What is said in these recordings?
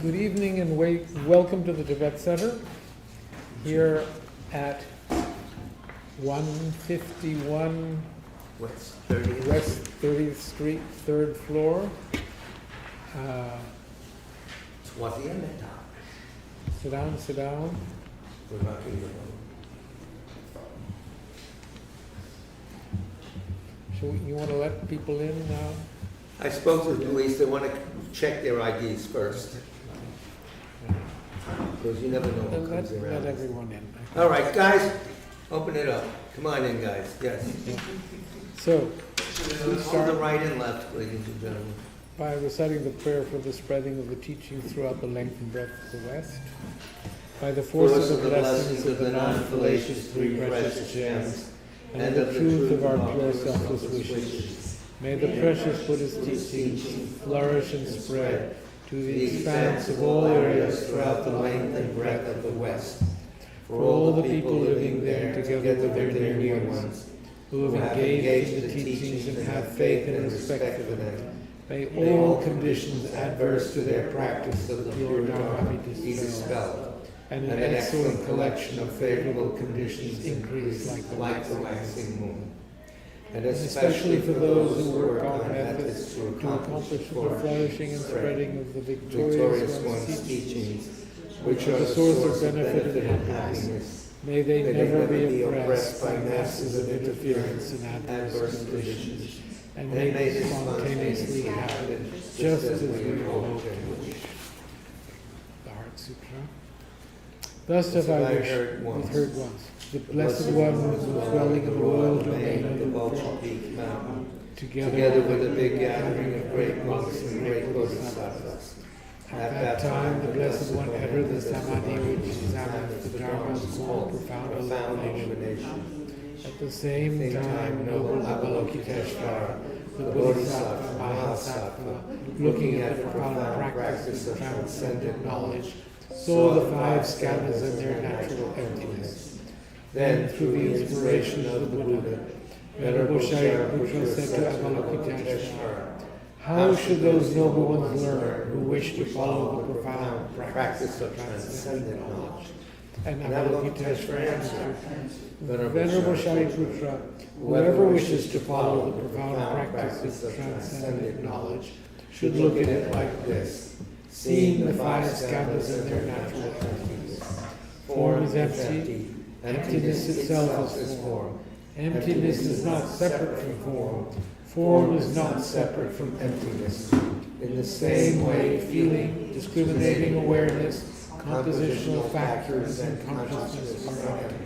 Good evening and welcome to the Tibet Center here at 151 West 30th. West 30th Street, 3rd floor. Sit down, sit down. So you want to let people in now? I spoke to the police. They want to check their IDs first. Because you never know what comes Let around. everyone in. All right, guys, open it up. Come on in, guys. Yes. So, Hold the right and left, ladies and gentlemen. by reciting the prayer for the spreading of the teaching throughout the length and breadth of the West, by the force of the blessings of the non-fallacious three precious gems, and the truth of our pure selfless wishes, may the precious Buddhist teachings flourish and spread to the expanse of all areas throughout the length and breadth of the West, for all the people living there together with their near ones, who have engaged in the teachings and have faith and respect for them. May all conditions adverse to their practice of the pure Dharma be dispelled, and an excellent collection of favorable conditions increase like the waxing moon. And especially for those who work on methods to accomplish the flourishing and spreading of the victorious one's teachings, which are the source of benefit and happiness. May they never be oppressed by masses of interference and adverse conditions, and may they spontaneously happen just as we hope and wish. The Heart Sutra. Thus have I wished, with heard once, the Blessed One who is dwelling in the royal domain of the Vulture Peak Mountain, together with a big gathering of great monks and great bodhisattvas. At that time, the Blessed One uttered the Samadhi which examines the Dharma's called profound illumination. At the same time, noble Avalokiteshvara, the Bodhisattva Mahasattva, looking at the profound practice of transcendent knowledge, saw the five skandhas in their natural emptiness. Then, through the inspiration of the Buddha, Venerable Shariputra said to Avalokiteshvara, how should those noble ones learn who wish to follow the profound practice of transcendent knowledge? And Avalokiteshvara answered, Venerable Shariputra, whoever wishes to follow the profound practice of transcendent knowledge should look at it like this, seeing the five skandhas in their natural emptiness. Form is empty, emptiness itself is form. Emptiness is not separate from form. Form is not separate from emptiness. In the same way, feeling, discriminating awareness, compositional factors, and consciousness are empty.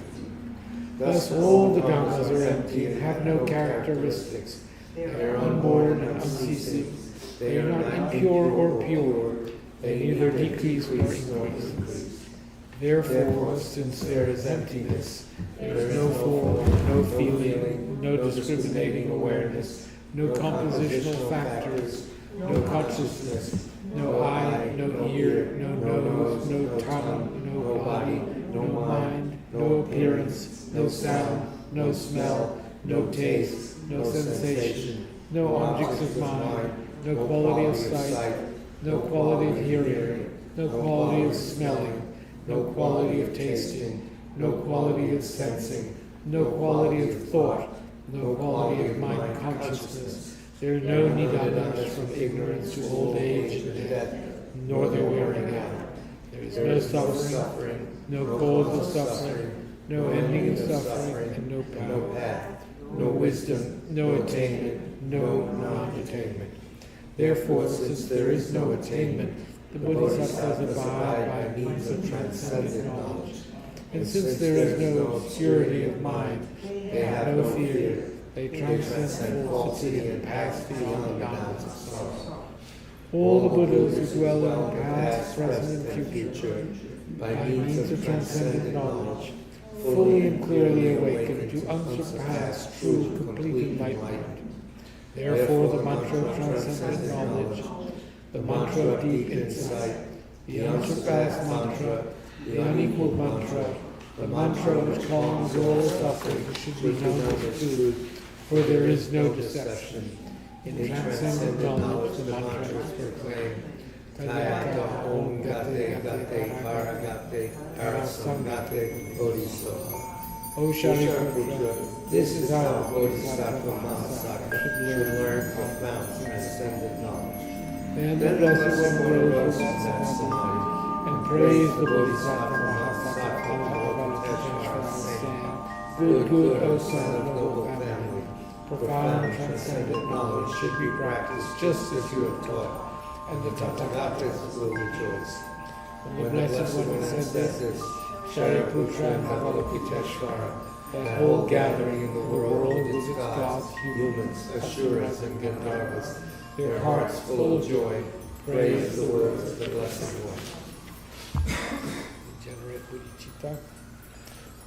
Thus all the Dhammas are empty and have no characteristics. They are unborn and unceasing. They are not impure or pure. They neither decrease nor increase. Therefore, since there is emptiness, there is no form, no feeling, no discriminating awareness, no compositional factors, no consciousness, no eye, no ear, no nose, no tongue, no body, no mind, no appearance, no sound, no smell, no taste, no sensation, no objects of mind, no quality of sight, no quality of hearing, no quality of smelling, no quality of tasting, no quality of sensing, no quality of thought, no quality of mind consciousness. There are no nidanas from ignorance to old age and death, nor their wearing out. There is no suffering, no cause of suffering, no ending of suffering, and no path, no wisdom, no attainment, no non-attainment. Therefore, since there is no attainment, the Bodhisattvas abide by means of transcendent knowledge. And since there is no obscurity of mind, they have no fear. They transcend falsity and pass beyond the bounds of sorrow. All the Buddhas who dwell in the past, present, and future, by means of transcendent knowledge, fully and clearly awaken to unsurpassed, true, complete enlightenment. Therefore, the mantra of transcendent knowledge, the mantra of deep insight, the unsurpassed mantra, the unequaled mantra, the mantra which calms all suffering should be known as truth, for there is no deception. In transcendent knowledge, the mantra is proclaimed, Tayata Om Gate, Paragate, Arasangate, Bodhisattva. O Shariputra, This is how Bodhisattva Mahasaka should learn profound transcendent knowledge. then the Blessed One arose from that samadhi and praised the Bodhisattva Mahasaka Avalokiteshvara, saying, Good, O son of noble family, profound transcendent knowledge should be practiced just as you have taught, and the Tathagatas will rejoice. When the Blessed One said this, Shariputra and Avalokiteshvara, that whole gathering in the world with its gods, humans, Asuras, and Gandharvas, their hearts full of joy, praise the words of the Blessed One. Generate bodhicitta.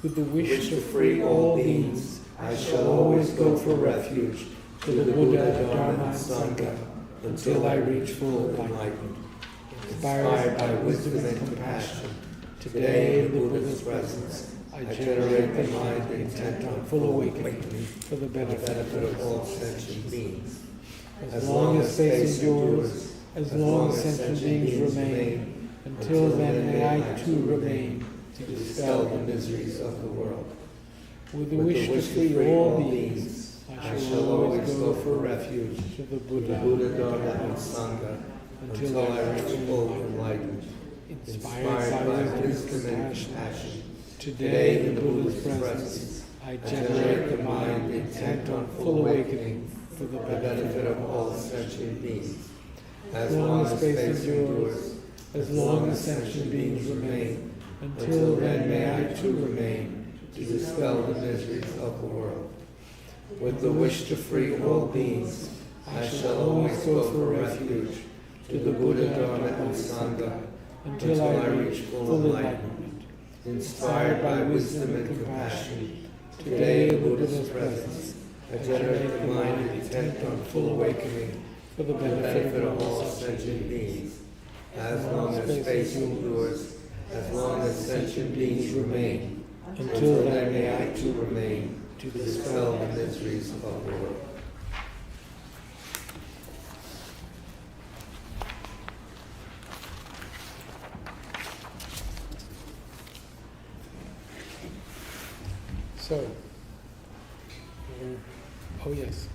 With the wish to free all beings, I shall always go for refuge to the Buddha, Dharma, and Sangha until I reach full enlightenment. Inspired by wisdom and compassion, today in the Buddha's presence, I generate the mind intent on full awakening for the benefit of all sentient beings. As long as space endures, as long as sentient beings remain, until then may I too remain to dispel the miseries of the world. With the wish to free all beings, I shall always go for refuge to the Buddha, Dharma, and Sangha until I reach full enlightenment. Inspired by wisdom and compassion, today in the Buddha's presence, I generate the mind intent on full awakening for the benefit of all sentient beings. As long as space endures, as long as sentient beings remain, until then may I too remain to dispel the miseries of the world. With the wish to free all beings, I shall always go for refuge to the Buddha, Dharma, and Sangha until I reach full enlightenment. Inspired by wisdom and compassion, today in the Buddha's presence, I generate the mind intent on full awakening for the benefit of all sentient beings. As long as space endures, as long as sentient beings remain, until then may I too remain to dispel the miseries of the world. So, oh yes,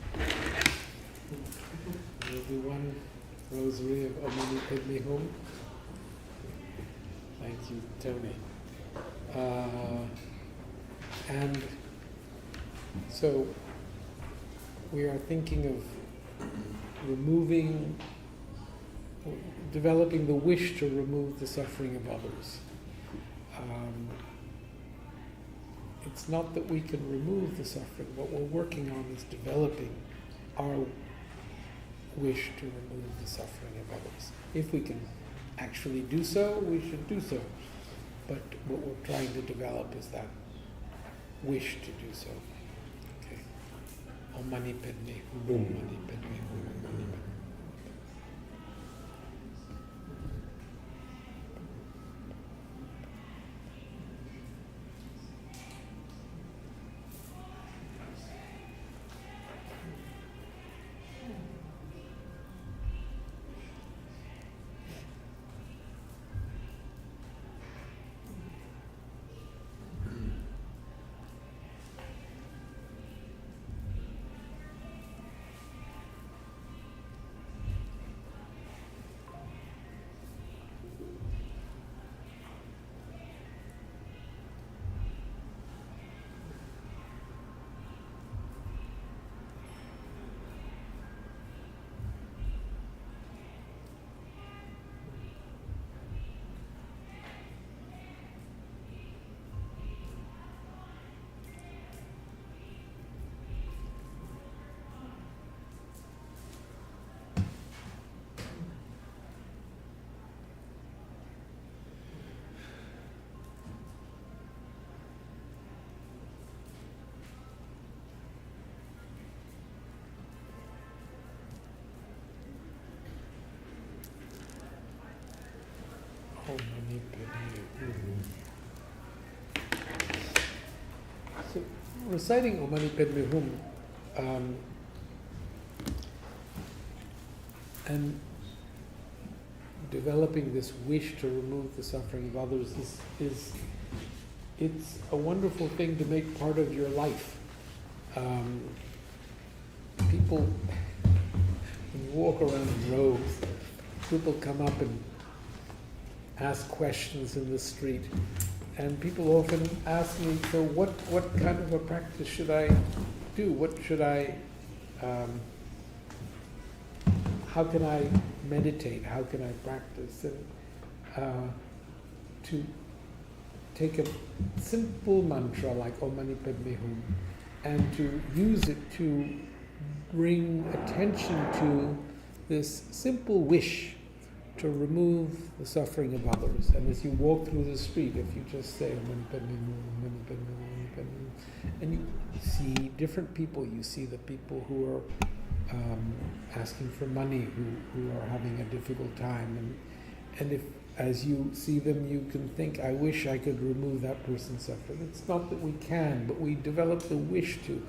we'll do one rosary of Om Mani Padme Hum. Thank you, Tony. And so we are thinking of developing the wish to remove the suffering of others. It's not that we can remove the suffering. What we're working on is developing our wish to remove the suffering of others. If we can actually do so, we should do so. But what we're trying to develop is that wish to do so. Okay. Om Mani Padme Hum, Om Mani Padme Hum, Om Mani Padme. Om Mani Padme Hum. So, reciting Om Mani Padme Hum, and developing this wish to remove the suffering of others it's a wonderful thing to make part of your life. People, when you walk around in robes, people come up and ask questions in the street, and people often ask me, so what kind of a practice should I do? What should I, how can I meditate? How can I practice? And to take a simple mantra like Om Mani Padme Hum and to use it to bring attention to this simple wish to remove the suffering of others. And as you walk through the street, if you just say Om Mani Padme Hum, Om Mani Padme Hum, Om Mani Padme Hum, and you see different people, you see the people who are asking for money, who are having a difficult time, and if as you see them you can think, I wish I could remove that person's suffering. It's not that we can, but we develop the wish to.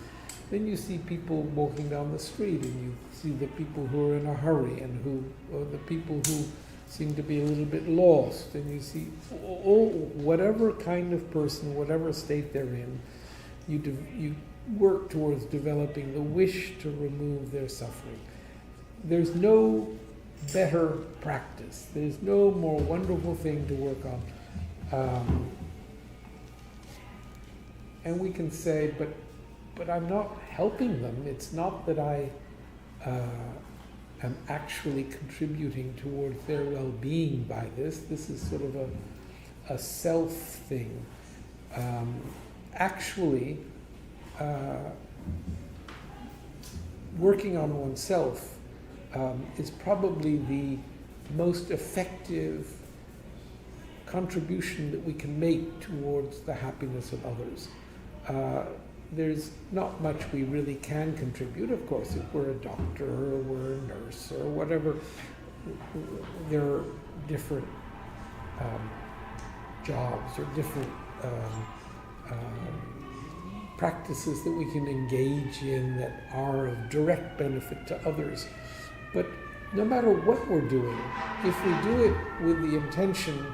Then you see people walking down the street, and you see the people who are in a hurry, and or the people who seem to be a little bit lost, and you see whatever kind of person, whatever state they're in, you work towards developing the wish to remove their suffering. There's no better practice. There's no more wonderful thing to work on. And we can say, but I'm not helping them. It's not that I am actually contributing towards their well-being by this. This is sort of a self thing. Actually, working on oneself is probably the most effective contribution that we can make towards the happiness of others. There's not much we really can contribute. Of course, if we're a doctor or we're a nurse or whatever, there are different jobs or different practices that we can engage in that are of direct benefit to others. But no matter what we're doing, if we do it with the intention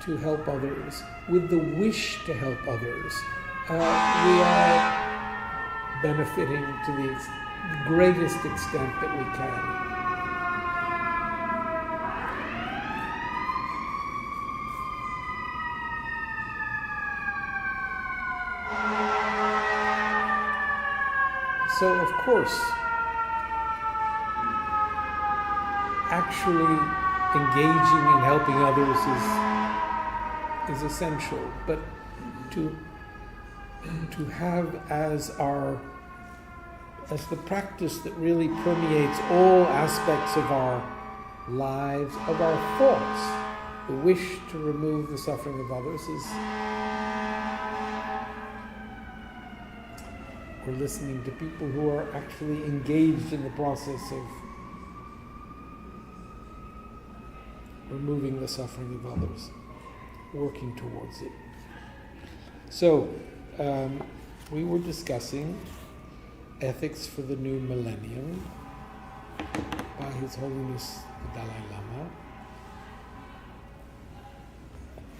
to help others, with the wish to help others, we are benefiting to the greatest extent that we can. So, of course, actually engaging in helping others is essential, but to have as the practice that really permeates all aspects of our lives, of our thoughts, the wish to remove the suffering of others we're listening to people who are actually engaged in the process of removing the suffering of others, working towards it. So, we were discussing ethics for the new millennium by His Holiness the Dalai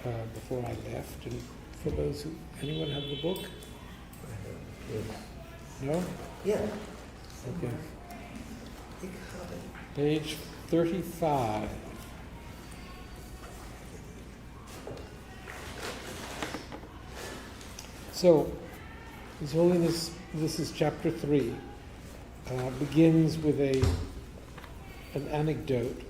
Lama before I left. And for those who, anyone have the book? No? Yeah. Okay. Page 35. So, His Holiness, this is chapter 3, begins with an anecdote.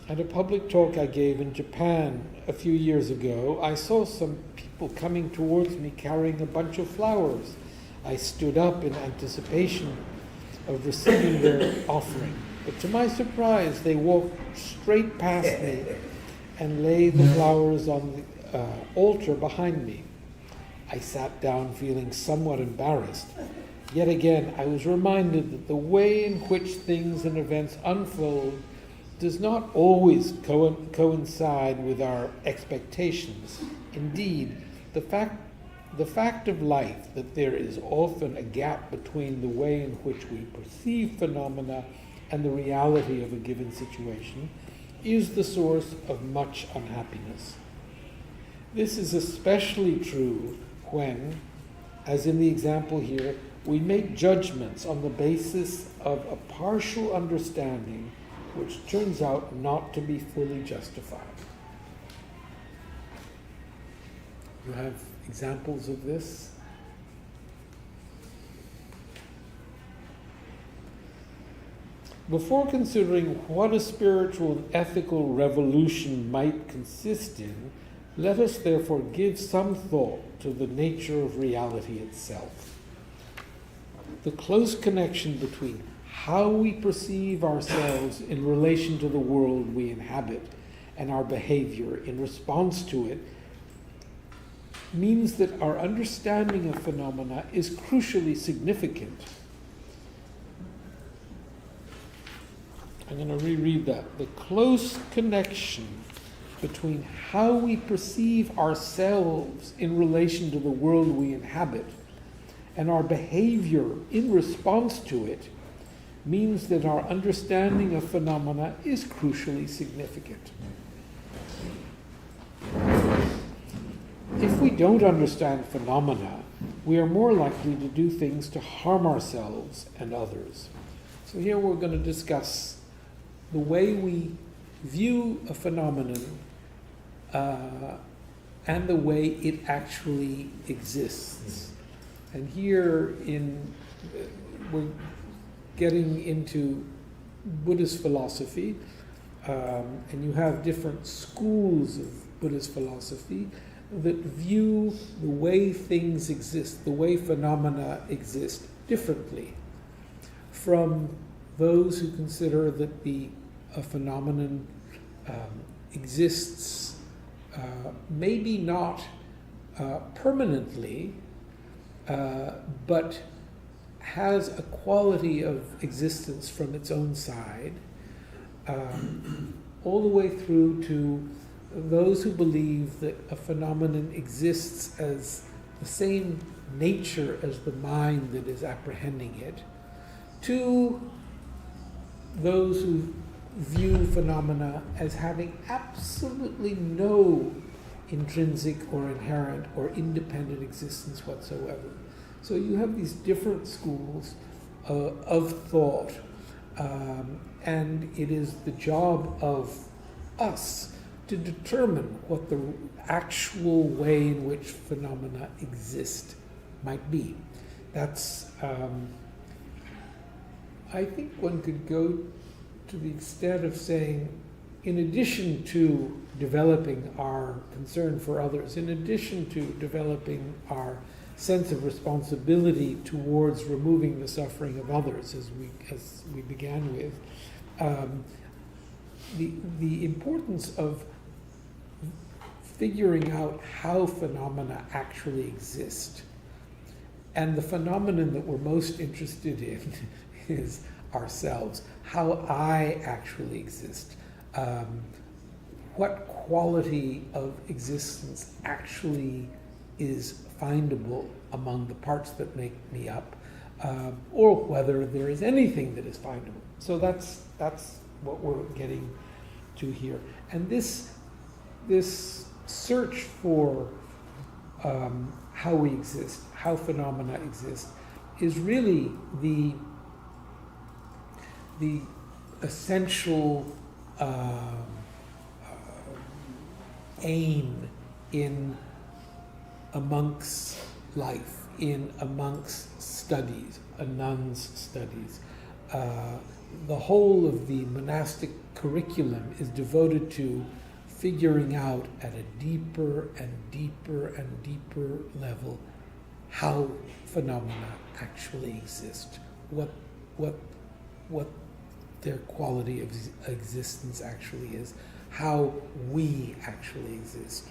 At a public talk I gave in Japan a few years ago, I saw some people coming towards me carrying a bunch of flowers. I stood up in anticipation of receiving their offering, but to my surprise, they walked straight past me and laid the flowers on the altar behind me. I sat down feeling somewhat embarrassed. Yet again, I was reminded that the way in which things and events unfold does not always coincide with our expectations. Indeed, the fact of life that there is often a gap between the way in which we perceive phenomena and the reality of a given situation is the source of much unhappiness. This is especially true when, as in the example here, we make judgments on the basis of a partial understanding which turns out not to be fully justified. You have examples of this? Before considering what a spiritual and ethical revolution might consist in, let us therefore give some thought to the nature of reality itself. The close connection between how we perceive ourselves in relation to the world we inhabit and our behavior in response to it means that our understanding of phenomena is crucially significant. I'm going to reread that. The close connection between how we perceive ourselves in relation to the world we inhabit and our behavior in response to it means that our understanding of phenomena is crucially significant. If we don't understand phenomena, we are more likely to do things to harm ourselves and others. So here we're going to discuss the way we view a phenomenon and the way it actually exists. And here we're getting into Buddhist philosophy, and you have different schools of Buddhist philosophy that view the way things exist, the way phenomena exist, differently from those who consider that a phenomenon exists maybe not permanently, but has a quality of existence from its own side, all the way through to those who believe that a phenomenon exists as the same nature as the mind that is apprehending it, to those who view phenomena as having absolutely no intrinsic or inherent or independent existence whatsoever. So you have these different schools of thought, and it is the job of us to determine what the actual way in which phenomena exist might be. That's, I think one could go to the extent of saying, in addition to developing our concern for others, in addition to developing our sense of responsibility towards removing the suffering of others, as we began with, the importance of figuring out how phenomena actually exist. And the phenomenon that we're most interested in is ourselves, how I actually exist, what quality of existence actually is findable among the parts that make me up, or whether there is anything that is findable. So that's what we're getting to here. And this search for how we exist, how phenomena exist, is really the essential aim in amongst life, amongst studies, a nun's studies. The whole of the monastic curriculum is devoted to figuring out at a deeper and deeper and deeper level how phenomena actually exist, what their quality of existence actually is, how we actually exist.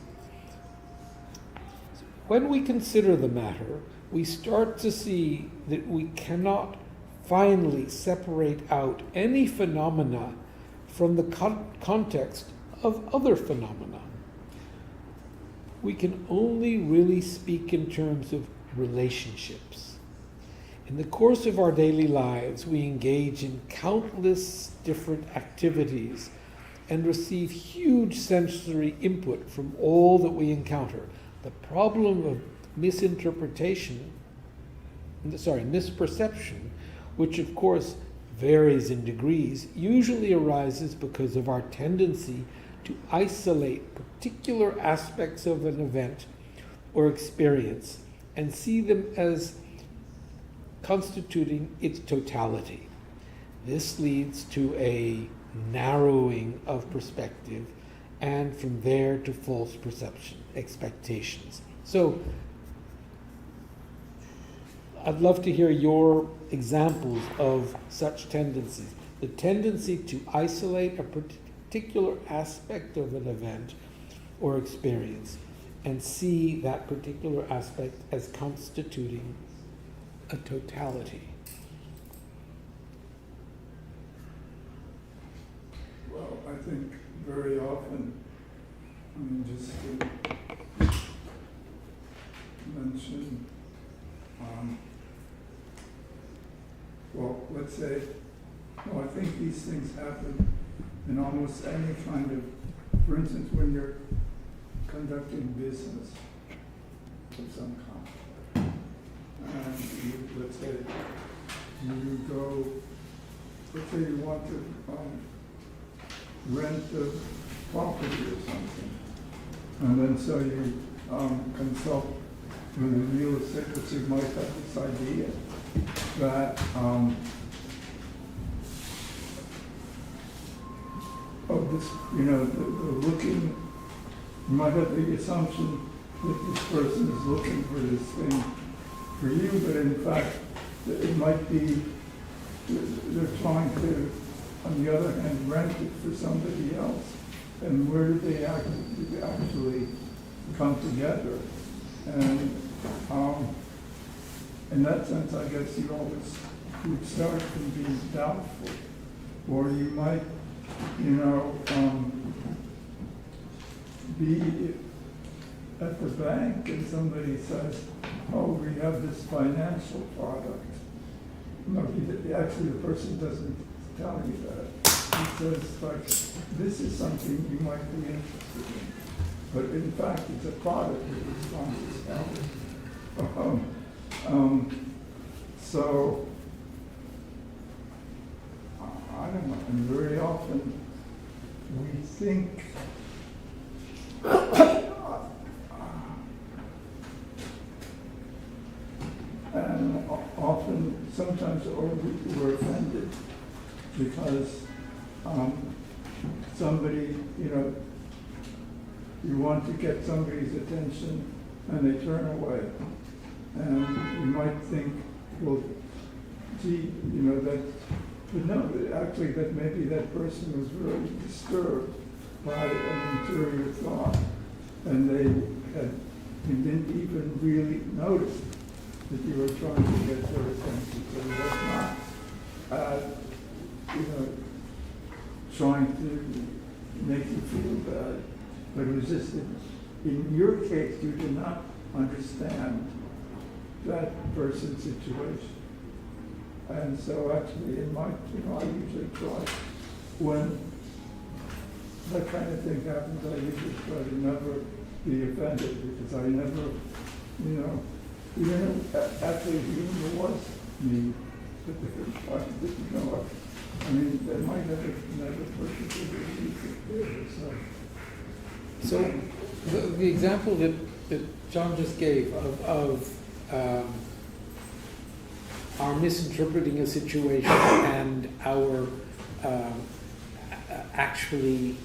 When we consider the matter, we start to see that we cannot finally separate out any phenomena from the context of other phenomena. We can only really speak in terms of relationships. In the course of our daily lives, we engage in countless different activities and receive huge sensory input from all that we encounter. The problem of misperception, which of course varies in degrees, usually arises because of our tendency to isolate particular aspects of an event or experience and see them as constituting its totality. This leads to a narrowing of perspective, and from there to false expectations. So, I'd love to hear your examples of such tendencies. The tendency to isolate a particular aspect of an event or experience and see that particular aspect as constituting a totality. Well, I think very often, just to mention, well, let's say, I think these things happen in almost any kind of, for instance, when you're conducting business of some kind, and let's say you go, let's say you want to rent a property or something, and then so you consult with a real estate, because you might have this idea that of this, the looking, you might have the assumption that this person is looking for this thing for you, but in fact, it might be they're trying to, on the other hand, rent it for somebody else. And where do they actually come together? And in that sense, I guess you always would start from being doubtful. Or you might, be at the bank and somebody says, oh, we have this financial product. No, actually the person doesn't tell you that. He says, like, this is something you might be interested in. But in fact, it's a product that is trying to sell. So, I don't know, and very often we think and often, sometimes we're offended because somebody, you want to get somebody's attention and they turn away. And you might think, well, gee, that, but no, actually that maybe that person was really disturbed by an interior thought and they didn't even really notice that you were trying to get their attention. So it was not, trying to make you feel bad, but it was just that in your case, you did not understand that person's situation. And so actually in my, I usually try, when that kind of thing happens, I usually try to never be offended because I never, actually even if it was me, but I didn't know. I mean, they might never particularly be so. So the example that John just gave of our misinterpreting a situation and our actually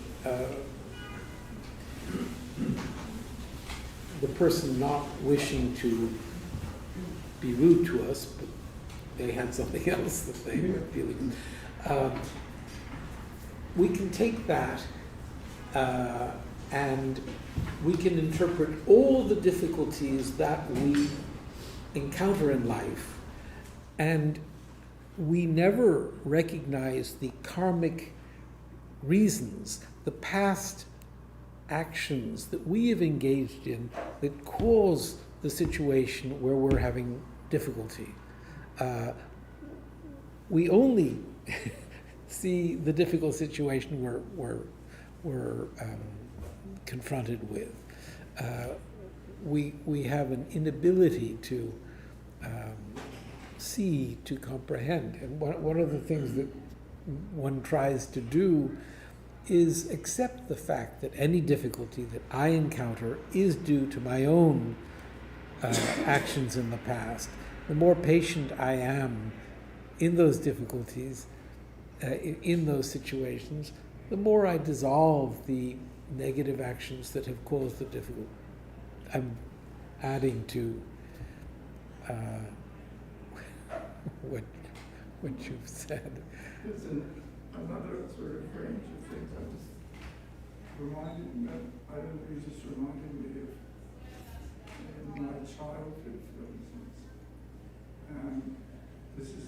the person not wishing to be rude to us, but they had something else that they were feeling. We can take that and we can interpret all the difficulties that we encounter in life, and we never recognize the karmic reasons, the past actions that we have engaged in that cause the situation where we're having difficulty. We only see the difficult situation confronted with. We have an inability to see, to comprehend. And one of the things that one tries to do is accept the fact that any difficulty that I encounter is due to my own actions in the past. The more patient I am in those difficulties, in those situations, the more I dissolve the negative actions that have caused the difficulty. I'm adding to what you've said. There's another sort of range of things. I just reminded me, I don't know, you just reminded me of in my childhood, for instance. And this is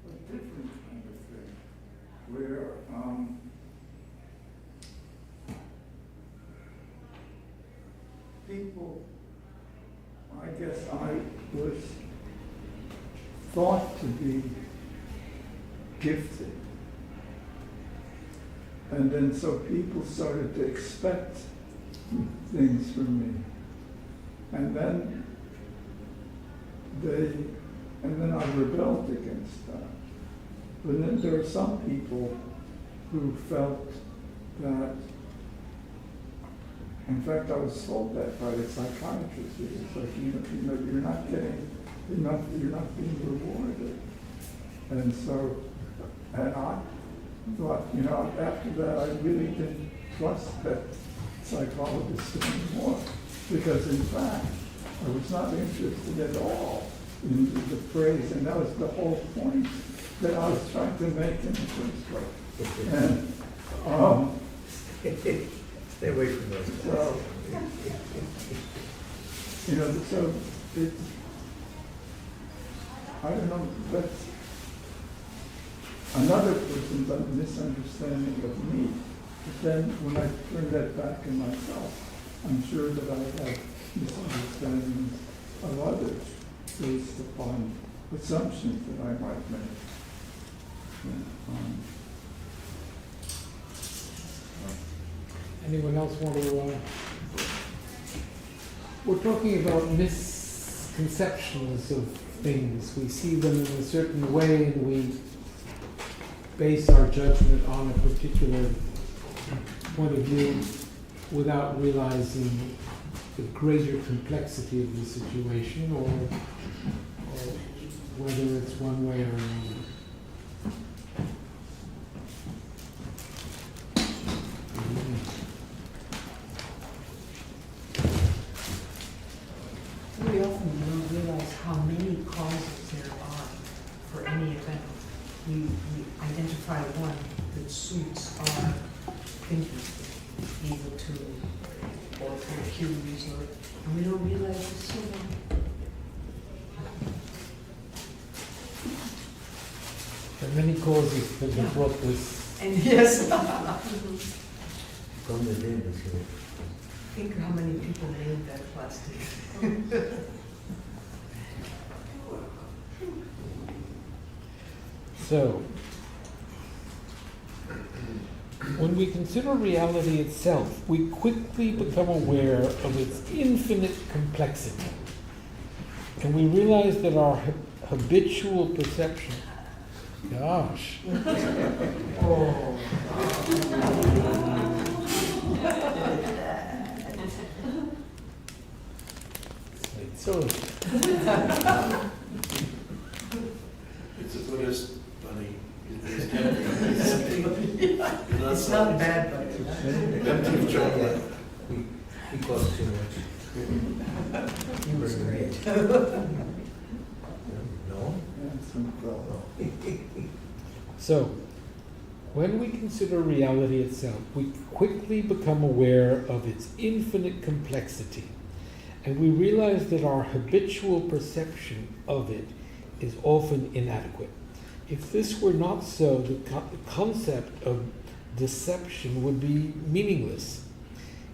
a different kind of thing, where people, I guess I was thought to be gifted. And then so people started to expect things from me. And then I rebelled against that. But then there are some people who felt that, in fact, I was told that by a psychiatrist. It's like, you're not being rewarded. And so, and I thought, after that, I really didn't trust that psychologist anymore, because in fact, I was not interested at all in the phrase, and that was the whole point that I was trying to make in the first place. And stay away from those. So it's, I don't know, that's another person's misunderstanding of me. But then when I turn that back in myself, I'm sure that I have misunderstandings of others based upon assumptions that I might make. Anyone else want to? We're talking about misconceptions of things. We see them in a certain way, and we base our judgment on a particular point of view without realizing the greater complexity of the situation, or whether it's one way or another. We often don't realize how many causes there are for any event. We identify one that suits our thinking, either to or for cues, and we don't realize it's so many. There are many causes that have brought this. And yes, From the neighbors, think how many people made that plastic. So, when we consider reality itself, we quickly become aware of its infinite complexity. And we realize that our habitual perception, gosh. Oh. So, It's a Buddhist bunny. It's not bad, but Empty chocolate. he costs too much. he was great. No? So, when we consider reality itself, we quickly become aware of its infinite complexity, and we realize that our habitual perception of it is often inadequate. If this were not so, the concept of deception would be meaningless.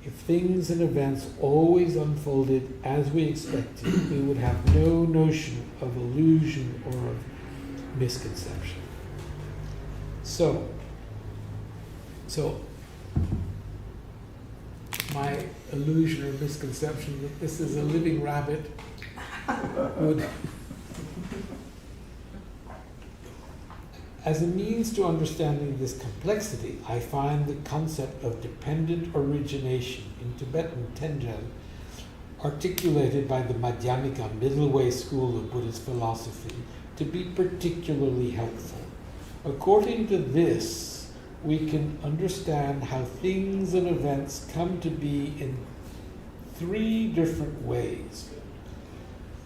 If things and events always unfolded as we expected, we would have no notion of illusion or of misconception. So my illusion or misconception that this is a living rabbit would, as a means to understanding this complexity, I find the concept of dependent origination in Tibetan Tenjen, articulated by the Madhyamika middle way school of Buddhist philosophy, to be particularly helpful. According to this, we can understand how things and events come to be in 3 different ways.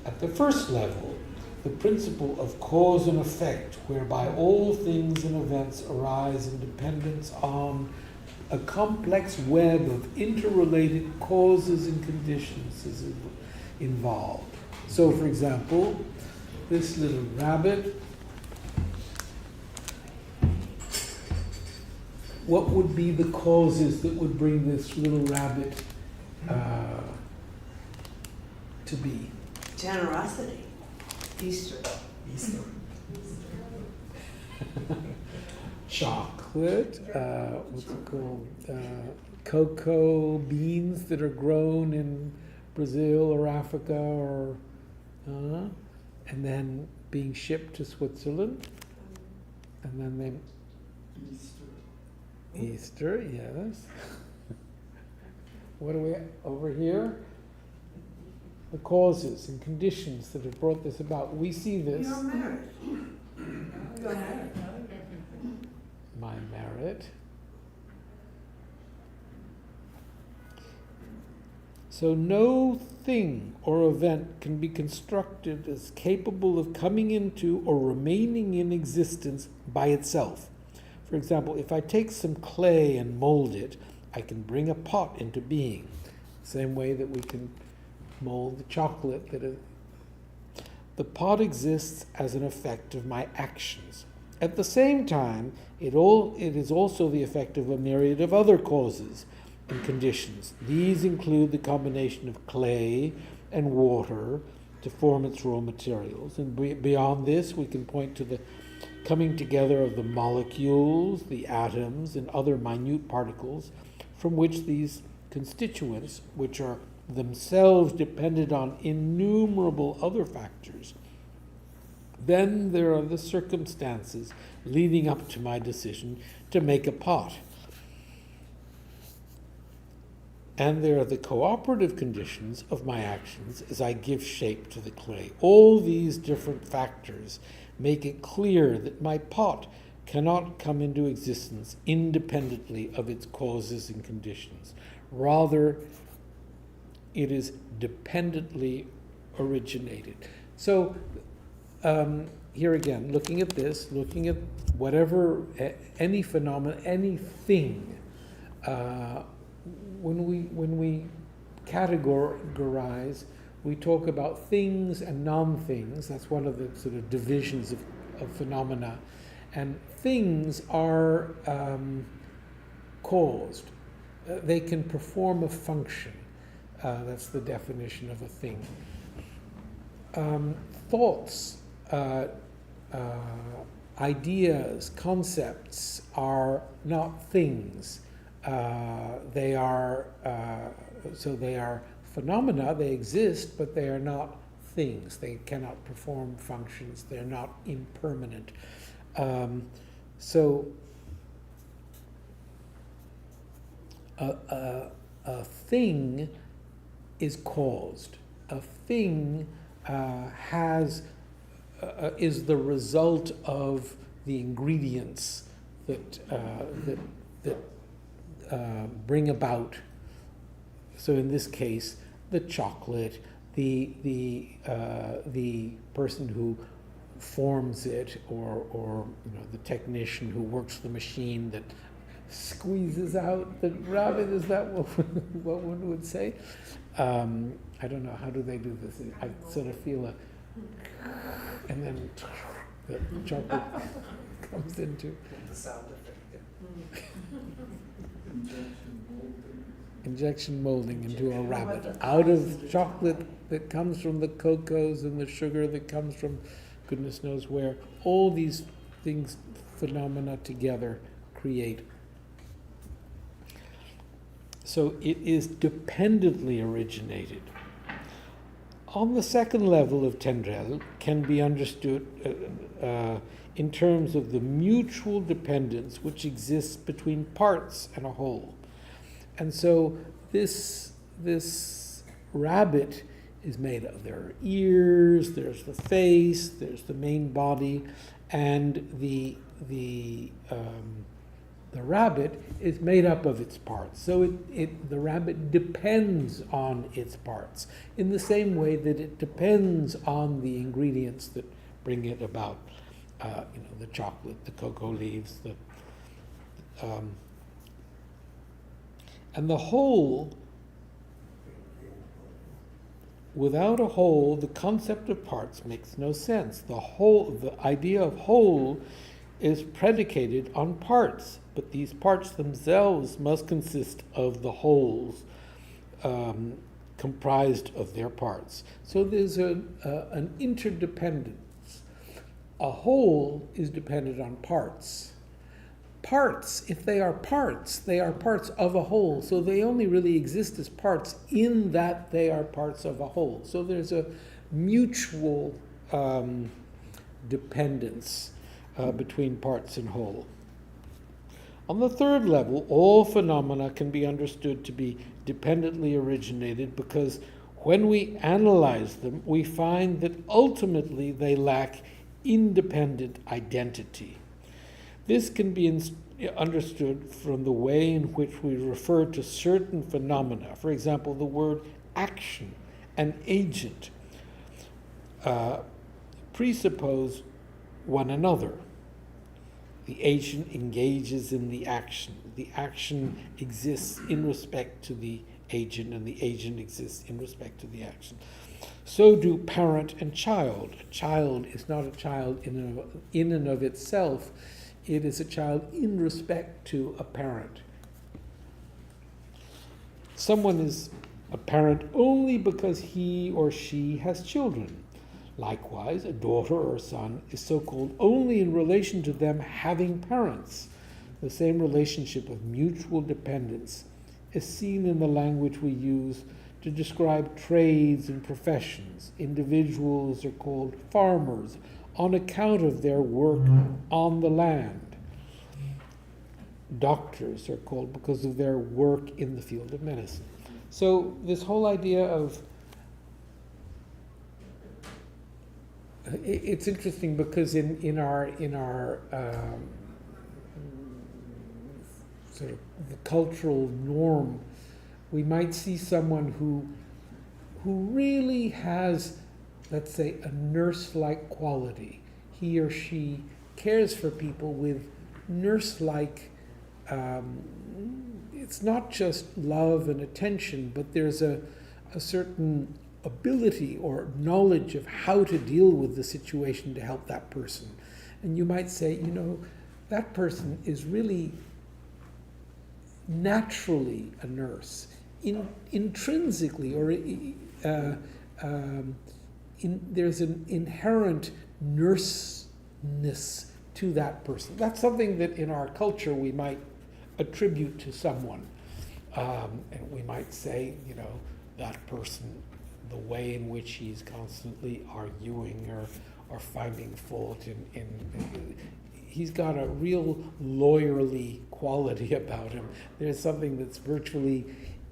At the first level, the principle of cause and effect, whereby all things and events arise in dependence on a complex web of interrelated causes and conditions is involved. So, for example, this little rabbit, what would be the causes that would bring this little rabbit to be? Generosity. Easter. Chocolate, what's it called? Cocoa beans that are grown in Brazil or Africa, or and then being shipped to Switzerland, and then they Easter, yes. What are we over here? The causes and conditions that have brought this about. We see this. Your merit. Go ahead. My merit. So no thing or event can be constructed as capable of coming into or remaining in existence by itself. For example, if I take some clay and mold it, I can bring a pot into being. Same way that we can mold the chocolate. The pot exists as an effect of my actions. At the same time, it is also the effect of a myriad of other causes and conditions. These include the combination of clay and water to form its raw materials. And beyond this, we can point to the coming together of the molecules, the atoms, and other minute particles from which these constituents, which are themselves dependent on innumerable other factors. Then there are the circumstances leading up to my decision to make a pot. And there are the cooperative conditions of my actions as I give shape to the clay. All these different factors make it clear that my pot cannot come into existence independently of its causes and conditions. Rather, it is dependently originated. So here again, looking at this, looking at whatever, any phenomenon, anything, when we categorize, we talk about things and non-things. That's one of the sort of divisions of phenomena. And things are caused. They can perform a function. That's the definition of a thing. Thoughts, ideas, concepts are not things. They are phenomena. They exist, but they are not things. They cannot perform functions. They're not impermanent. So a thing is caused. A thing is the result of the ingredients that bring about. So in this case, the chocolate, the person who forms it, or the technician who works the machine that squeezes out the rabbit. Is that what one would say? I don't know. How do they do this? I sort of feel and then the chocolate comes into The sound effect. injection molding into a rabbit out of chocolate that comes from the cocos and the sugar that comes from goodness knows where. All these things, phenomena together, create. So it is dependently originated. On the second level of tendrel can be understood in terms of the mutual dependence which exists between parts and a whole. And so this rabbit is made of, there are ears, there's the face, there's the main body, and the rabbit is made up of its parts. So the rabbit depends on its parts in the same way that it depends on the ingredients that bring it about. The chocolate, the cocoa leaves, and the whole. Without a whole, the concept of parts makes no sense. The idea of whole is predicated on parts, but these parts themselves must consist of the wholes comprised of their parts. So there's an interdependence. A whole is dependent on parts. Parts, if they are parts of a whole. So they only really exist as parts in that they are parts of a whole. So there's a mutual dependence between parts and whole. On the third level, all phenomena can be understood to be dependently originated because when we analyze them, we find that ultimately they lack independent identity. This can be understood from the way in which we refer to certain phenomena. For example, the word action and agent presuppose one another. The agent engages in the action. The action exists in respect to the agent, and the agent exists in respect to the action. So do parent and child. A child is not a child in and of itself. It is a child in respect to a parent. Someone is a parent only because he or she has children. Likewise, a daughter or son is so-called only in relation to them having parents. The same relationship of mutual dependence is seen in the language we use to describe trades and professions. Individuals are called farmers on account of their work on the land. Doctors are called because of their work in the field of medicine. So this whole idea of it's interesting because in our sort of the cultural norm, we might see someone who really has, let's say, a nurse-like quality. He or she cares for people with nurse-like. It's not just love and attention, but there's a certain ability or knowledge of how to deal with the situation to help that person. And you might say, that person is really naturally a nurse, intrinsically, or there's an inherent nurseness to that person. That's something that in our culture we might attribute to someone. And we might say, that person, the way in which he's constantly arguing or finding fault in he's got a real lawyerly quality about him. There's something that's virtually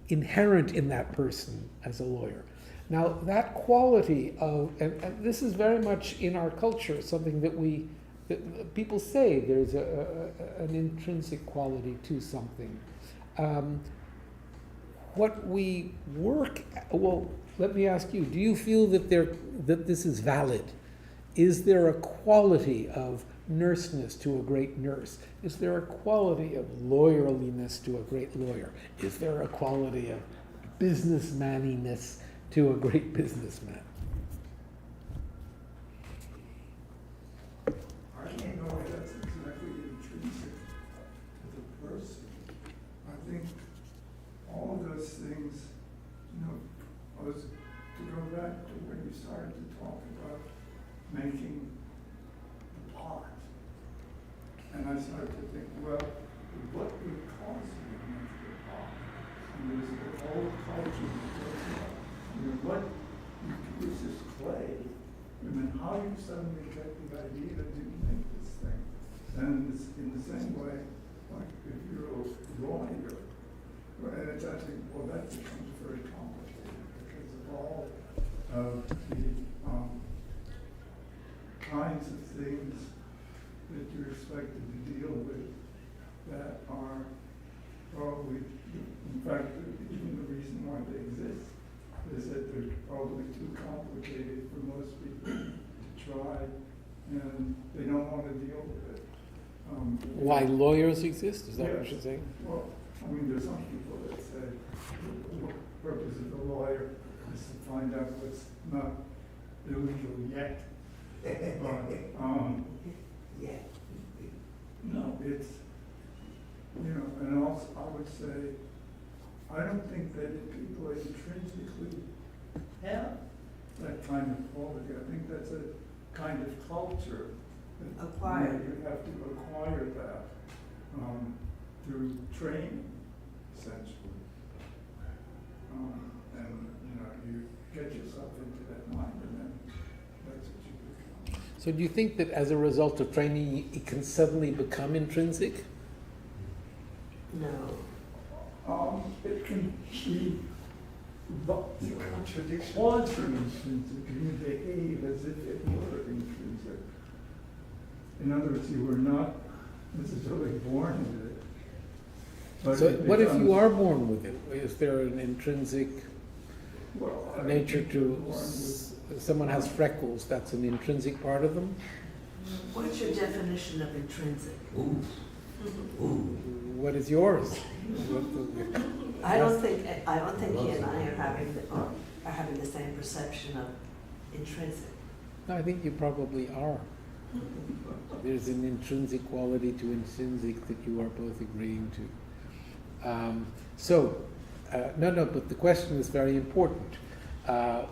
inherent in that person as a lawyer. Now that quality of, and this is very much in our culture, something that people say there's an intrinsic quality to something. What we work, well, let me ask you, do you feel that this is valid? Is there a quality of nurseness to a great nurse? Is there a quality of lawyerliness to a great lawyer? Is there a quality of businessmaniness to a great businessman? I don't know if that's exactly intrinsic to the person. I think all of those things, was to go back to when you started to talk about making art. And I started to think, well, what would cause you to make the art? And you suddenly get the idea that you can make this thing? And it's in the same way, like if you're a lawyer, and it's actually, well, that becomes very complicated because of all of the kinds of things that you're expected to deal with that are probably, in fact, even the reason why they exist is that they're probably too complicated for most people to try, and they don't want to deal with it. Why lawyers exist? Is that what Yes. you're saying? Well, I mean, there's some people that say the purpose of the lawyer is to find out what's not illegal yet. But, Yeah. no, it's, and also I would say, I don't think that people intrinsically have that kind of quality. I think that's a kind of culture. That, Acquired. You have to acquire that through training, essentially. And, you get yourself into that mind and then that's what you become. So do you think that as a result of training, it can suddenly become intrinsic? No. It can be Contradiction. quasi-intrinsic. You behave as if it were intrinsic. In other words, you were not necessarily born with it. But So it what if you becomes- are born with it? Is there an intrinsic well, I nature think you're to, born with- someone has freckles, that's an intrinsic part of them? What's your definition of intrinsic? Ooh. Ooh. What is yours? I don't think he and I are having the same perception of intrinsic. No, I think you probably are. There's an intrinsic quality to intrinsic that you are both agreeing to. No, but the question is very important.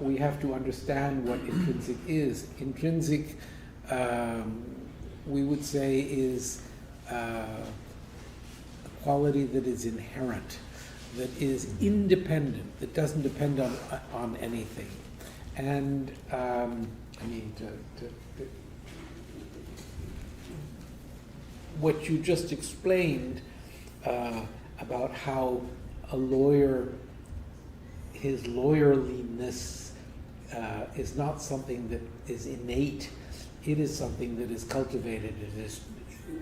We have to understand what intrinsic is. Intrinsic, we would say, is a quality that is inherent, that is independent, that doesn't depend on anything. And what you just explained about how a lawyer, his lawyerliness is not something that is innate, it is something that is cultivated. It is,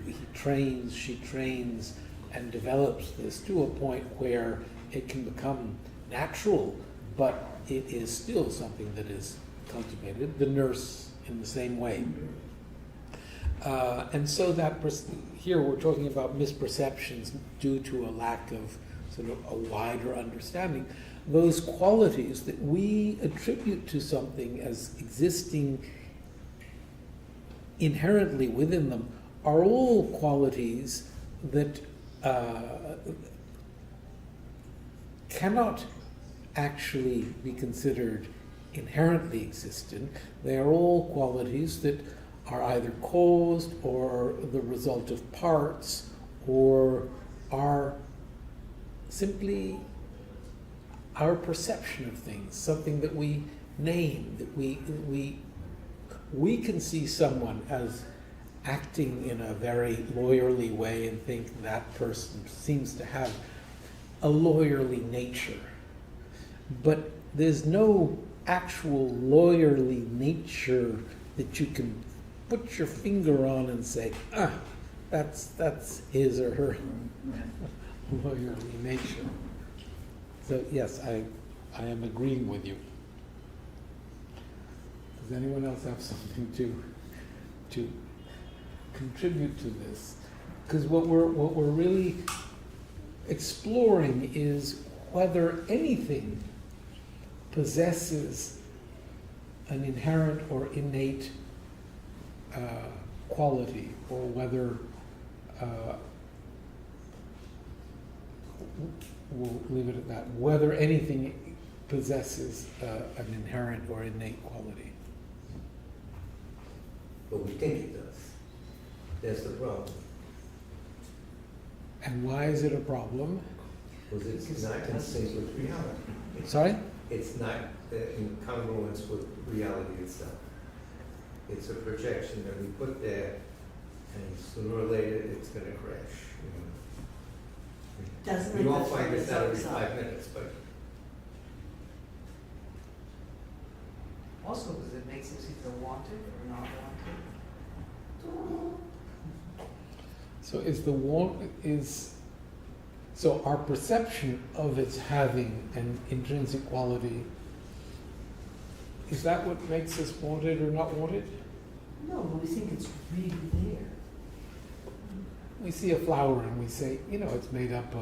he trains, she trains, and develops this to a point where it can become natural, but it is still something that is cultivated. The nurse in the same way. And so that here we're talking about misperceptions due to a lack of sort of a wider understanding. Those qualities that we attribute to something as existing inherently within them are all qualities that cannot actually be considered inherently existent. They are all qualities that are either caused or the result of parts, or are simply our perception of things, something that we name, that we can see someone as acting in a very lawyerly way and think that person seems to have a lawyerly nature. But there's no actual lawyerly nature that you can put your finger on and say, that's his or her lawyerly nature. So yes, I am agreeing with you. Does anyone else have something to contribute to this? Because what we're really exploring is whether anything possesses an inherent or innate quality, or whether we'll leave it at that, whether anything possesses an inherent or innate quality. But we think it does. That's the problem. And why is it a problem? Because it's not in sync with reality. Sorry? It's not in congruence with reality itself. It's a projection that we put there, and sooner or later, it's gonna crash, you know. Doesn't We it won't just find this out in results 5 minutes, but Also, because it makes us either wanted or not wanted. So so our perception of its having an intrinsic quality, is that what makes us want it or not want it? No, we think it's really there. We see a flower and we say, it's made up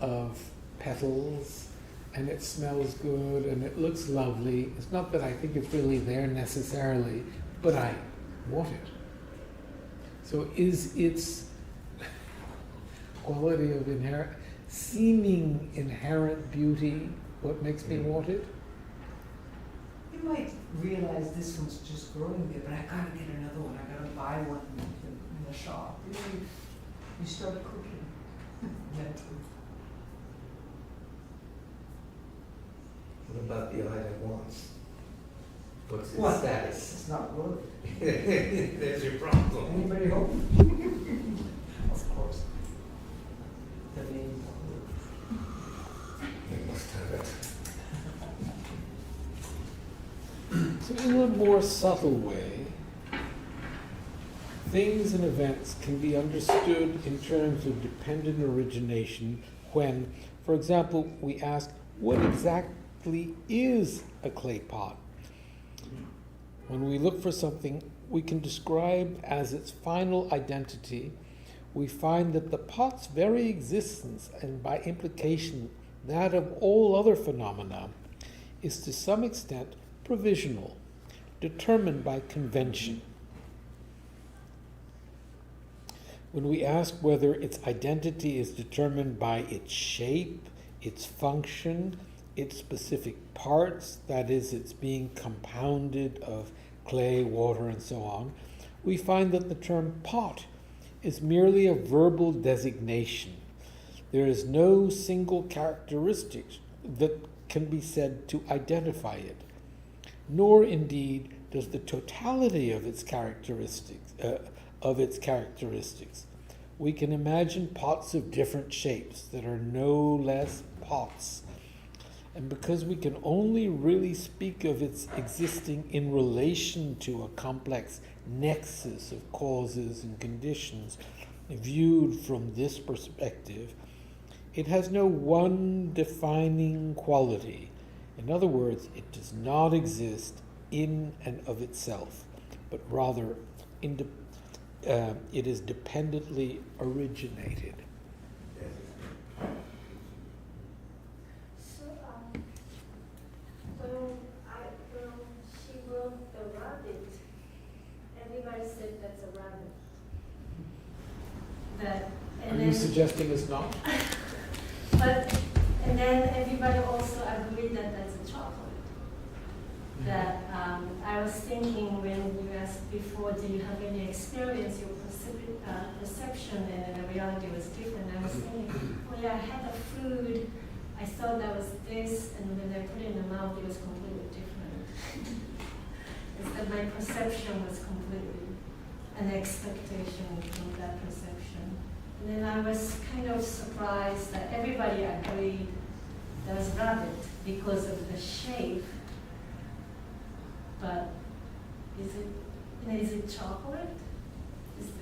of petals and it smells good and it looks lovely. It's not that I think it's really there necessarily, but I want it. So is its quality of seeming inherent beauty what makes me want it? You might realize this one's just growing there, but I gotta get another one. I gotta buy one in the shop. You start cooking mentally. what about the eye that wants? What's its What? status? It's not good. There's your problem. Anybody home? Of course. The main We must have it. So in a more subtle way, things and events can be understood in terms of dependent origination when, for example, we ask, what exactly is a clay pot? When we look for something we can describe as its final identity, we find that the pot's very existence, and by implication that of all other phenomena, is to some extent provisional, determined by convention. When we ask whether its identity is determined by its shape, its function, its specific parts, that is, its being compounded of clay, water, and so on, we find that the term pot is merely a verbal designation. There is no single characteristic that can be said to identify it, nor indeed does the totality of its characteristics. We can imagine pots of different shapes that are no less pots. And because we can only really speak of its existing in relation to a complex nexus of causes and conditions viewed from this perspective, it has no one defining quality. In other words, it does not exist in and of itself, but rather it is dependently originated. So, when she wrote the rabbit, everybody said that's a rabbit. Are you suggesting it's not? And then everybody also agreed that that's a chocolate. That I was thinking when you asked before, do you have any experience, your perception and the reality was different. I was thinking, well, yeah, I had a food, I thought that was this, and when I put it in the mouth, it was completely different. It's that my perception was completely an expectation from that perception. And then I was kind of surprised that everybody agreed that was rabbit because of the shape. But is it chocolate?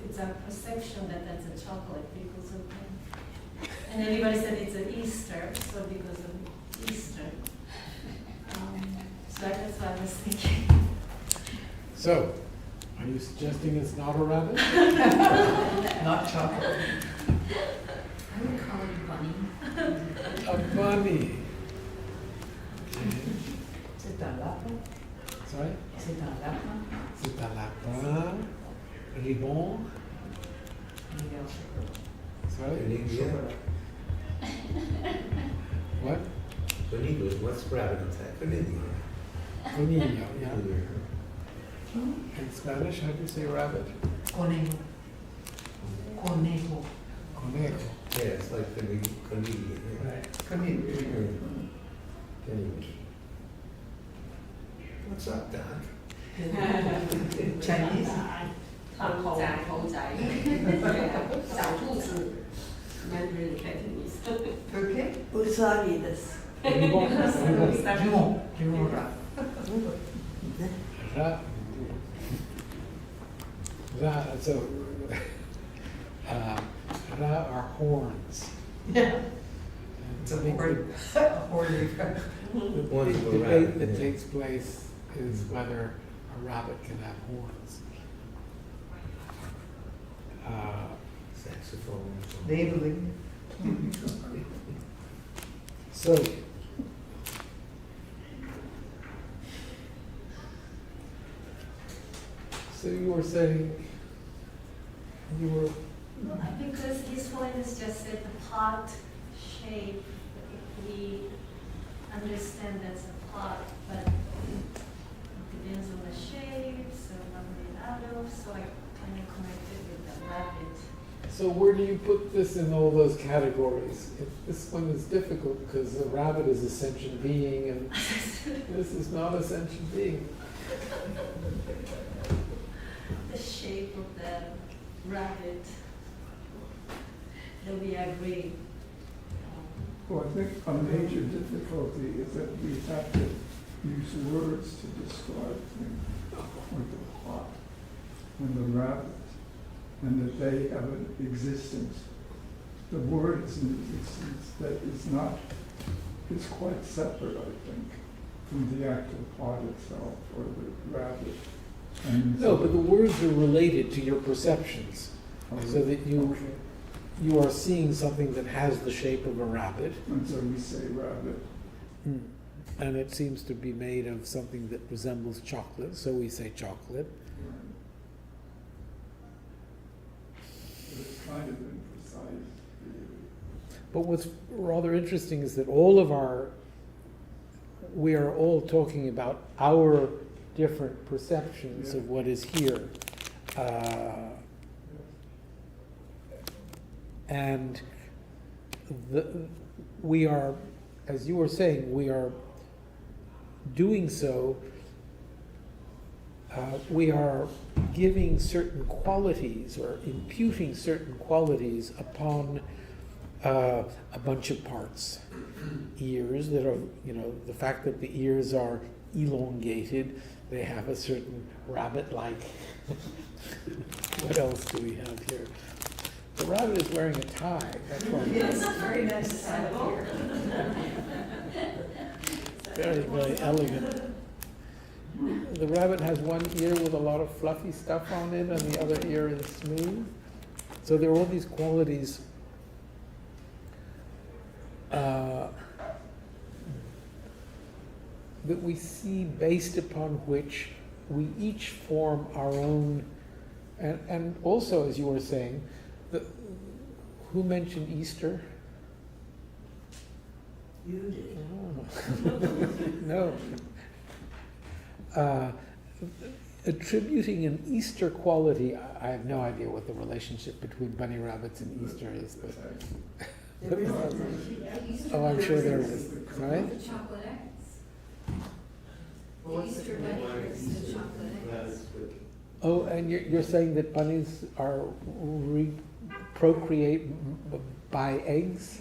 It's our perception that that's a chocolate because of that. And everybody said it's an Easter, so because of Easter. So that's what I was thinking. So, are you suggesting it's not a rabbit? Not chocolate. I would call it bunny. A bunny. Okay. C'est un lapin. Sorry? C'est un lapin. C'est un lapin. Ribbon. Sorry? What? Conillo, what's rabbit in that? Conillo. Conillo, yeah. In Spanish, how do you say rabbit? Conejo. Conejo. Conejo. Yeah, it's like conillo. Right. Conillo. What's up, Doc? Chinese? 兔仔，小兔子，Mandarin Cantonese。 Turkey? Usagi desu. Ra, ra, so, ra are horns. Yeah. And It's a I think horn, the- a horny. The One big for debate rabbit, that yeah. takes place is whether a rabbit can have horns. Saxophone. Labeling. So, so you were saying, you were, Because this one is just at the pot shape, if we understand that's a pot, but it depends on the shape, so what made out of, so I kind of connected with the rabbit. so where do you put this in all those categories? This one is difficult because the rabbit is a sentient being and this is not a sentient being. The shape of the rabbit that we agree. Well, I think a major difficulty is that we have to use words to describe things, like the pot and the rabbit, and that they have an existence. The word is an existence that is not, is quite separate, I think, from the actual pot itself or the rabbit. And No, but the words are related to your perceptions, so that you are seeing something that has the shape of a rabbit, And so we say rabbit. and it seems to be made of something that resembles chocolate, so we say chocolate. But it's kind of imprecise. But what's rather interesting is that we are all talking about our different perceptions of what is here. And we are, as you were saying, we are doing so, we are giving certain qualities or imputing certain qualities upon a bunch of parts. Ears that are, the fact that the ears are elongated, they have a certain rabbit-like. What else do we have here? The rabbit is wearing a tie. That's why. It's very nice to have here. Very, very elegant. The rabbit has one ear with a lot of fluffy stuff on it, and the other ear is smooth. So there are all these qualities that we see based upon which we each form our own, and also, as you were saying, who mentioned Easter? You did. Oh. No. Attributing an Easter quality, I have no idea what the relationship between bunny rabbits and Easter is, but. Oh, I'm sure there is. Right? The chocolate eggs. Well, what's Easter the- bunny eggs, the chocolate eggs. Oh, and you're saying that bunnies are procreate by eggs?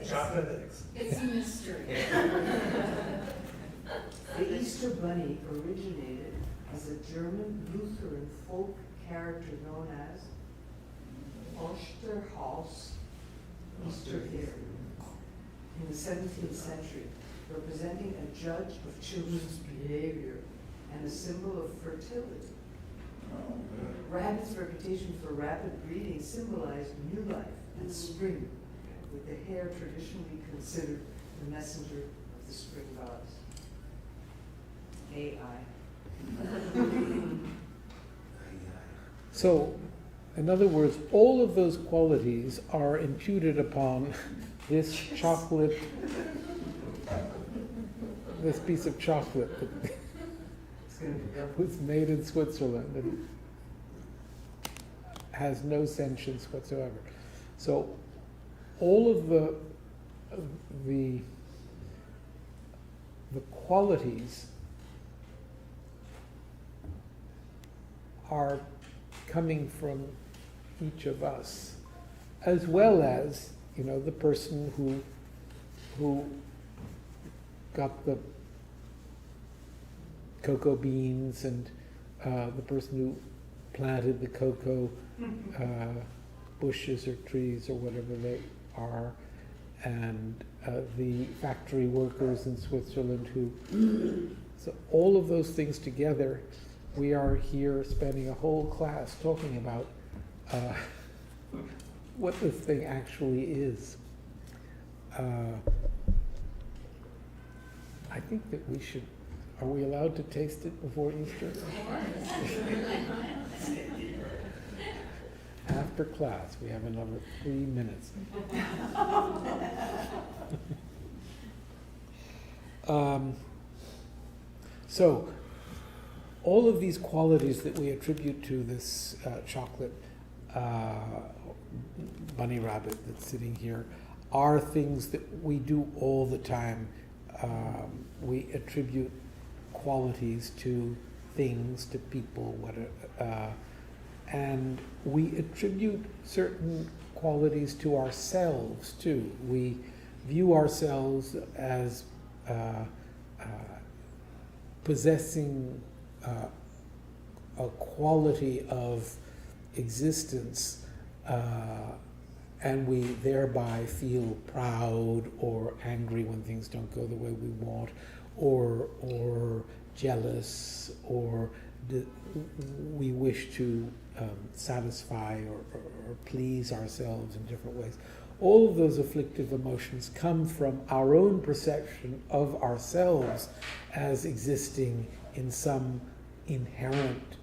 Chocolate eggs. It's a mystery. The Easter Bunny originated as a German Lutheran folk character known as Osterhaus Easter Fairy in the 17th century, representing a judge of children's behavior and a symbol of fertility. Rabbit's reputation for rapid breeding symbolized new life and spring, with the hare traditionally considered the messenger of the spring gods. AI. So, in other words, all of those qualities are imputed upon this chocolate, this piece of chocolate that was made in Switzerland and has no sentience whatsoever. So, all of the qualities are coming from each of us, as well as, you know, the person who got the cocoa beans, and the person who planted the cocoa bushes or trees or whatever they are, and the factory workers in Switzerland who, so all of those things together, we are here spending a whole class talking about what this thing actually is. I think that we should, are we allowed to taste it before Easter? After class, we have another 3 minutes. So, all of these qualities that we attribute to this chocolate bunny rabbit that's sitting here are things that we do all the time. We attribute qualities to things, to people, whatever, and we attribute certain qualities to ourselves too. We view ourselves as possessing a quality of existence, and we thereby feel proud or angry when things don't go the way we want, or jealous, or we wish to satisfy or please ourselves in different ways. All of those afflictive emotions come from our own perception of ourselves as existing in some inherent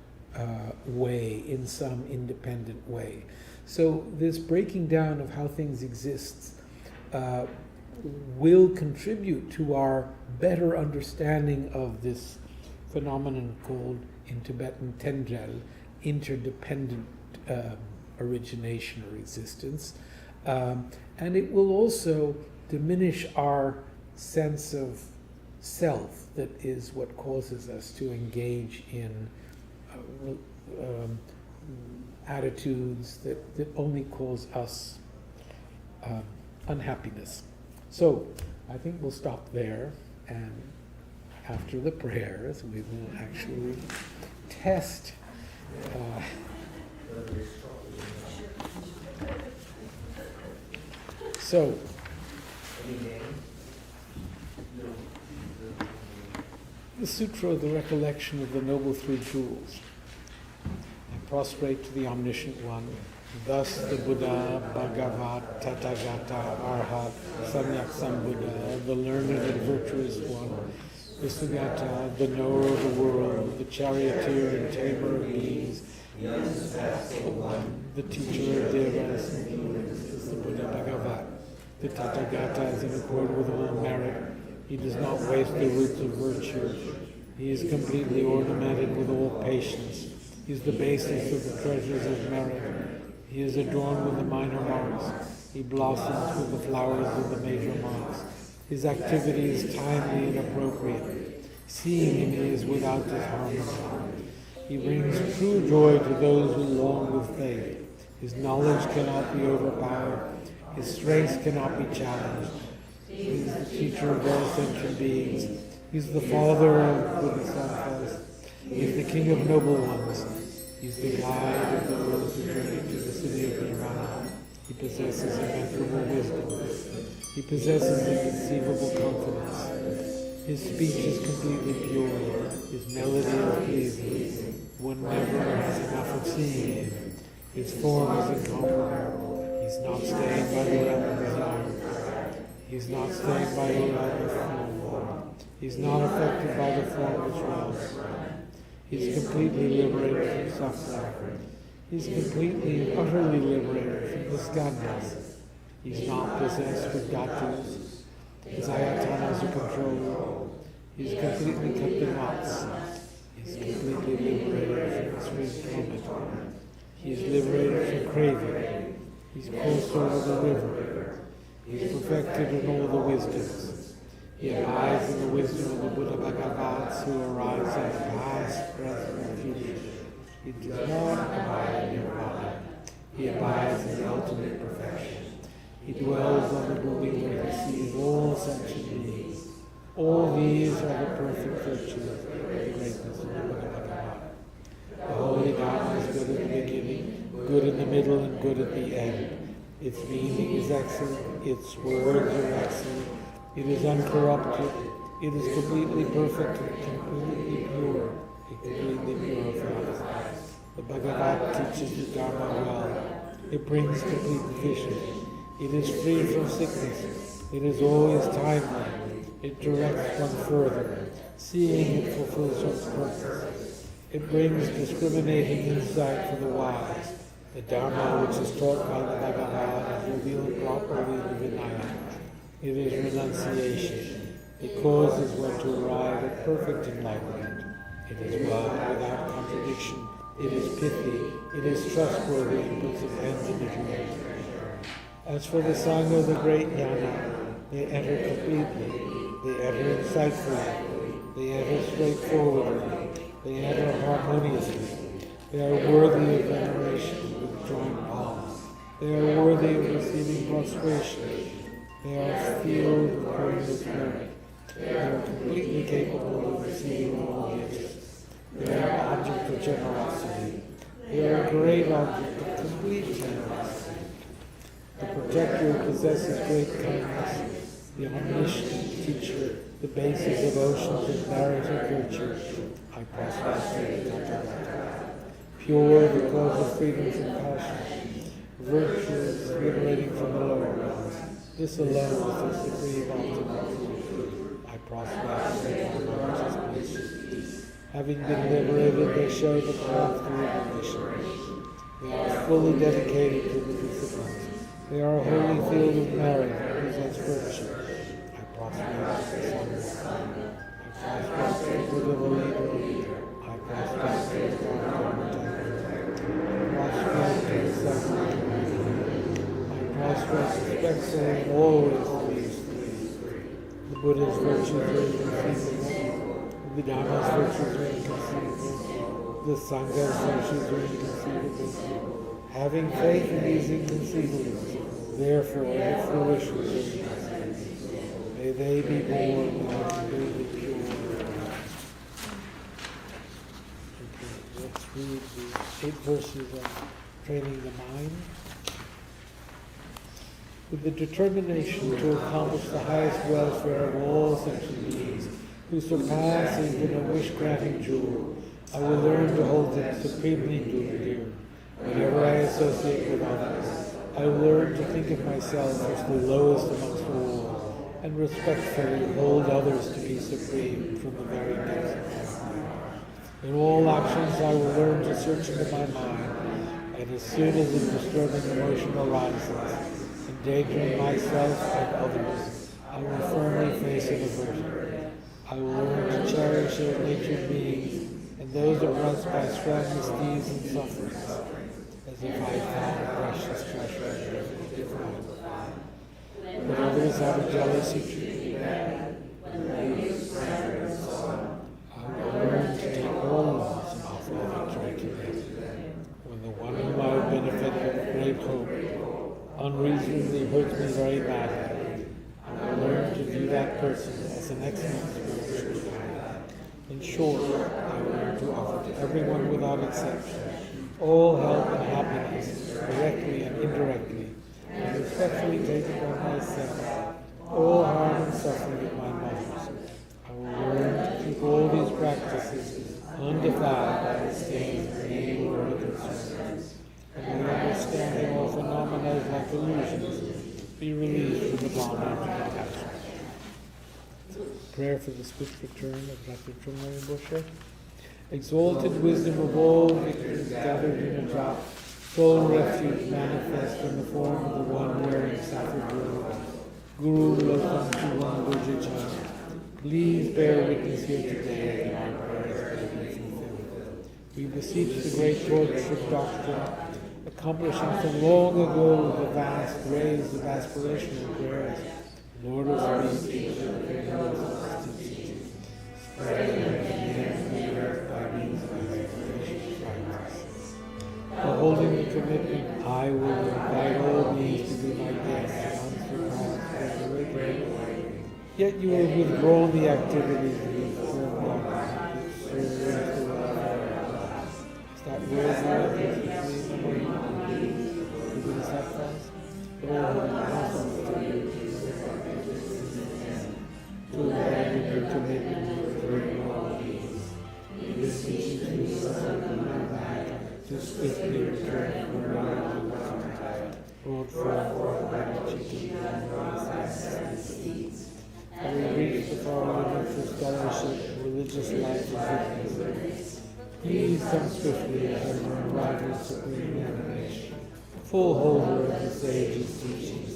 way, in some independent way. So this breaking down of how things exist will contribute to our better understanding of this phenomenon called, in Tibetan, tendrel, interdependent origination or existence. And it will also diminish our sense of self, that is what causes us to engage in attitudes that only cause us unhappiness. So I think we'll stop there, and after the prayers we will actually test so the Sutra of the Recollection of the Noble Three Jewels. I prostrate to the Omniscient One. Thus the Buddha, Bhagavat, Tathagata, Arhat, Samyak Sambuddha, the learned and virtuous one, the Sugata, the knower of the world, the charioteer and tamer of beings, the teacher of Devas, is the Buddha Bhagavat. The Tathagata is in accord with all merit. He does not waste the roots of virtue. He is completely ornamented with all patience. He is the basis of the treasures of merit. He is adorned with the minor marks. He blossoms with the flowers of the major marks. His activity is timely and appropriate. Seeing him is without disharmony. He brings true joy to those who long with faith. His knowledge cannot be overpowered. His strength cannot be challenged. He is the teacher of all sentient beings. He is the father of Bodhisattvas. He is the king of noble ones. He is the guide of the world's journey to the city of Nirvana. He possesses immeasurable wisdom. He possesses inconceivable confidence. His speech is completely pure. His melody is pleasing. One never has enough of seeing him. His form is incomparable. He's not stained by the realm of desire. He's not stained by the realm of form. He's not affected by the formless realm. He's completely liberated from suffering. He's completely and utterly liberated from the skandhas. He's not possessed with dhatus. His ayatanas are controlled. He's completely cut the knots. He's completely liberated from extreme torment. He's liberated from craving. He's crossed over the river. He's perfected in all the wisdoms. He abides in the wisdom of the Buddha Bhagavats who arise in the past, present, and future. He does not abide in nirvana. He abides in the ultimate perfection. He dwells on the Buddha where he sees all sentient beings. All these are the perfect virtues of the greatness of the Bhagavad Gita. The Holy Dharma is good in the beginning, good in the middle, and good at the end. Its meaning is excellent, its words are excellent, it is uncorrupted, it is completely perfect and completely pure. It completely purifies. The Bhagavad teaches the Dharma well. It brings complete vision. It is free from sickness. It is always timely. It directs one further. Seeing it fulfills one's purpose. It brings discriminating insight for the wise. The Dharma which is taught by the Bhagavad is revealed properly in the Vinaya. It is renunciation. It causes one to arrive at perfect enlightenment. It is well without contradiction. It is pithy. It is trustworthy and puts an end to difficulty. As for the Sangha of the great Jnana, they enter completely. They enter insightfully. They enter straightforwardly. They enter harmoniously. They are worthy of veneration with joint palms. They are worthy of receiving prostration. They are filled with glorious merit. They are completely capable of receiving all gifts. They are an object of generosity. They are a great object of complete generosity. The protector who possesses great kindness, the omniscient teacher, the basis of oceans of merit and virtue. I prostrate pure, the cause of freedom from passion, virtuous, liberating from the lower ones. This alone is the supreme object. I prostrate having been liberated, they show the path to liberation. They are fully dedicated to the disciplines. They are a holy field of merit and possess virtue. I prostrate the sun. I prostrate to the Buddha, the leader. I prostrate to the I prostrate to the suffering. I prostrate respectfully and always pleased. The Buddha's virtues are inconceivable. The Dharma's virtues are inconceivable. The Sangha's virtues are inconceivable. Having faith in these inconceivable, therefore the fruition of inconceivable. May they be born now completely pure. Okay, let's read the 8 verses on training the mind. With the determination to accomplish the highest welfare of all sentient beings, who surpass even a wish-granting jewel, I will learn to hold them supremely dear. Whenever I associate with others, I will learn to think of myself as the lowest amongst all, and respectfully hold others to be supreme from the very depths of my heart. In all actions I will learn to search into my mind, and as soon as a disturbing emotion arises, endangering myself and others, I will firmly face and avert it. I will learn to cherish ill-natured beings and those oppressed by strong misdeeds and sufferings, as if I found a precious treasure in different. But others out of jealousy treat me bad. I will learn to take all loss and offer the victory to them. When the one whom I would benefit with great hope unreasonably hurts me very badly, I will learn to view that person as an excellent spiritual guide. In short, I will learn to offer to everyone without exception all help and happiness, directly and indirectly, and respectfully take upon myself all harm and suffering of my mothers. I will learn to keep all these practices undefiled by the stains of evil or concerns, and the understanding all phenomena like illusions be released from the bondage of attachment. Prayer for the swift return of Dr. Chungmari Rinpoche. Exalted wisdom of all victories gathered in a drop, sole refuge manifest in the form of the one wearing saffron robes. Guru Lokam Chuvan Bujichan, please bear witness here today that our prayers may be fulfilled. We beseech the great torch doctrine, accomplishing from long ago the vast rays of aspirational prayers, Lord of speech, spreading the ends of the earth by means of aspirational practice. I will invite all these to be my guests once the cause is awakened. Yet you will withdraw the activities you perform. Is that worthy of the sacrifice? To abandon your commitment to this teaching to to swiftly return from brought forth by the teaching having reached the far limits of scholarship, religious life, and goodness. Please come swiftly as your rival supreme illumination, full holder of the sage's teachings,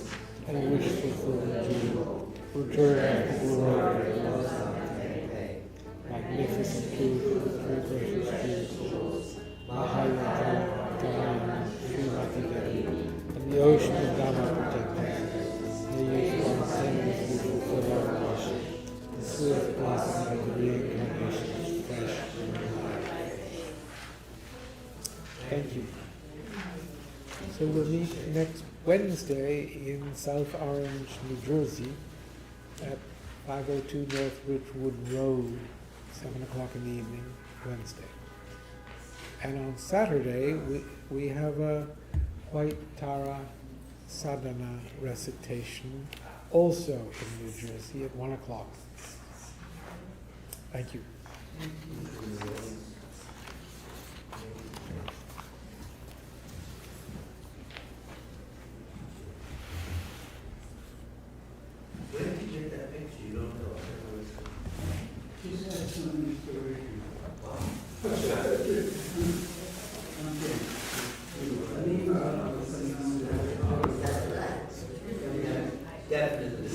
and wish fulfillment to you. Return of the glory of love. Magnificent truth of the three precious jewels, Mahayana, Srimati Devi, and the ocean of Dhamma protectors. May you spontaneously fulfill our worship, the swift blossom of the reincarnation is fresh and alive. Thank you. So we'll meet next Wednesday in South Orange, New Jersey, at 502 North Richwood Road, 7 o'clock in the evening, Wednesday. And on Saturday, we have a White Tara Sadhana recitation, also in New Jersey, at 1 o'clock. Thank you. Where did you get that picture? You don't know. He said some inspiration. Definitely.